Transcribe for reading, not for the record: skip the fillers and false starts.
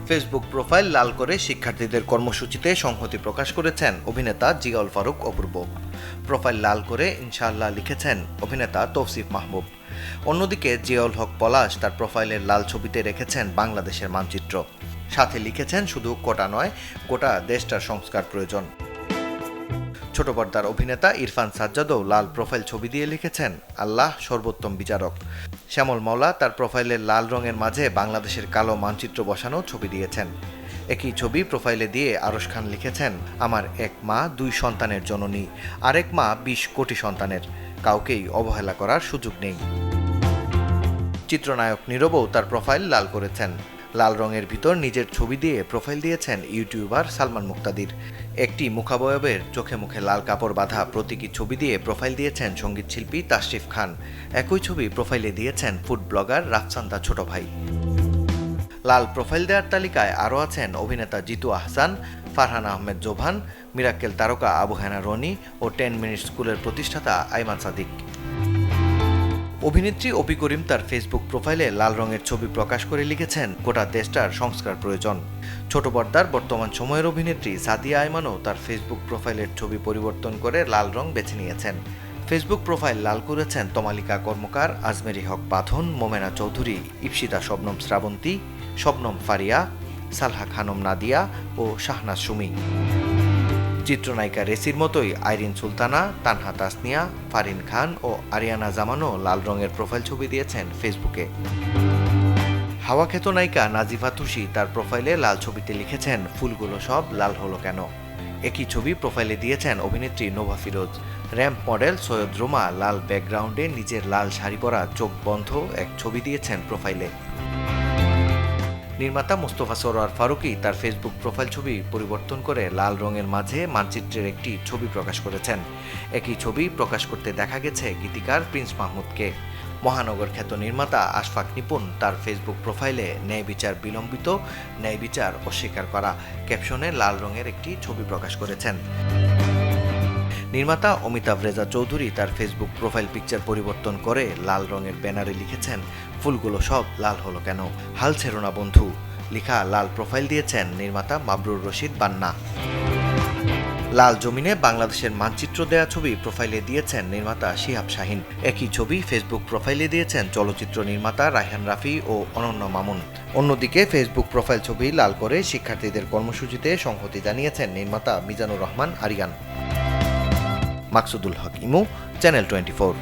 Facebook profile লাল করে শিক্ষার্থীদের কর্মসূচিতে সংহতি প্রকাশ করেছেন অভিনেতা জিয়াউল ফারুক অপূর্ব। প্রোফাইল লাল করে ইনশাআল্লাহ লিখেছেন অভিনেতা তৌসিফ মাহবুব। অন্যদিকে জিয়াউল হক পলাশ তার প্রোফাইলের লাল ছবিতে রেখেছেন বাংলাদেশের মানচিত্র। সাথে লিখেছেন শুধু কোটা নয়, গোটা দেশটার সংস্কার প্রয়োজন। ছোট পর্দার অভিনেতা ইরফান সাজ্জাদও লাল প্রোফাইল ছবি দিয়ে লিখেছেন আল্লাহ সর্বোত্তম বিচারক। শ্যামল মাওলা তার প্রোফাইলের লাল রঙের মাঝে বাংলাদেশের কালো মানচিত্র বসানো ছবি দিয়েছেন। একই ছবি প্রোফাইলে দিয়ে আরশ খান লিখেছেন আমার এক মা 2 সন্তানের জননী, আরেক মা 20 কোটি সন্তানের, কাউকেই অবহেলা করার সুযোগ নেই। চিত্রনায়ক নীরবও তার প্রোফাইল লাল করেছেন। লাল রঙের ভিতর নিজের ছবি দিয়ে প্রোফাইল দিয়েছেন ইউটিউবার সালমান মুক্তাদির। একটি মুখাবয়বের চোখে মুখে লাল কাপড় বাঁধা প্রতীকী ছবি দিয়ে প্রোফাইল দিয়েছেন সঙ্গীতশিল্পী তাশরিফ খান। একই ছবি প্রোফাইলে দিয়েছেন ফুড ব্লগার রাফসান্দা ছোট ভাই। লাল প্রোফাইল দেওয়ার তালিকায় আরও আছেন অভিনেতা জিতু আহসান, ফারহান আহমেদ জোভান, মিরাক্কেল তারকা আবু হেনা রনি ও 10 মিনিট স্কুলের প্রতিষ্ঠাতা আইমান সাদিক। অভিনেত্রী অপি করিম তার ফেসবুক প্রোফাইলে লাল রঙের ছবি প্রকাশ করে লিখেছেন গোটা দেশটার সংস্কার প্রয়োজন। ছোট পর্দার বর্তমান সময়ের অভিনেত্রী সাদিয়া আইমানও তার ফেসবুক প্রোফাইলের ছবি পরিবর্তন করে লাল রং বেছে নিয়েছেন। ফেসবুক প্রোফাইল লাল করেছেন তমালিকা কর্মকার, আজমেরি হক বাঁধন, মোমেনা চৌধুরী, ইপসিতা শবনম শ্রাবন্তী, শবনম ফারিয়া, সালহা খানম নাদিয়া ও শাহনাজ সুমি। চিত্রনায়িকা রেসির মতোই আইরিন সুলতানা, তানহা তাসনিয়া, ফারিন খান ও আরিয়ানা জামানও লাল রঙের প্রোফাইল ছবি দিয়েছেন ফেসবুকে। হাওয়া খ্যাত নায়িকা নাজিফা তুষি তার প্রোফাইলে লাল ছবিতে লিখেছেন ফুলগুলো সব লাল হলো কেন। একই ছবি প্রোফাইলে দিয়েছেন অভিনেত্রী নোভা ফিরোজ। র্যাম্প মডেল সৈয়দ রোমা লাল ব্যাকগ্রাউন্ডে নিজের লাল শাড়ি পরা চোখ বন্ধ এক ছবি দিয়েছেন প্রোফাইলে। নির্মাতা মুস্তফা সরোয়ার ফারুকী তার ফেসবুক প্রোফাইল ছবি পরিবর্তন করে লাল রঙের মাঝে মানচিত্রের একটি ছবি প্রকাশ করেছেন। একই ছবি প্রকাশ করতে দেখা গেছে গীতিকার প্রিন্স মাহমুদকে। মহানগর খ্যাত নির্মাতা আশফাক নিপুণ তার ফেসবুক প্রোফাইলে ন্যায় বিচার বিলম্বিত, ন্যায় বিচার অস্বীকার করা ক্যাপশনে লাল রঙের একটি ছবি প্রকাশ করেছেন। নির্মাতা অমিতাভ রেজা চৌধুরী তার ফেসবুক প্রোফাইল পিকচার পরিবর্তন করে লাল রঙের ব্যানারে লিখেছেন ফুলগুলো সব লাল হলো কেন, হাল ছেড়ো না বন্ধু লিখা লাল প্রোফাইল দিয়েছেন নির্মাতা মাবরুর রশিদ বান্না। লাল জমিনে বাংলাদেশের মানচিত্র দেয়া ছবি প্রোফাইলে দিয়েছেন নির্মাতা শিহাব শাহিন। একই ছবি ফেসবুক প্রোফাইলে দিয়েছেন চলচ্চিত্র নির্মাতা রায়হান রাফি ও অনন্য মামুন। অন্যদিকে ফেসবুক প্রোফাইল ছবি লাল করে শিক্ষার্থীদের কর্মসূচিতে সংহতি জানিয়েছেন নির্মাতা মিজানুর রহমান আরিয়ান। মাকসুদুল হক ইমু, চ্যানেল 24।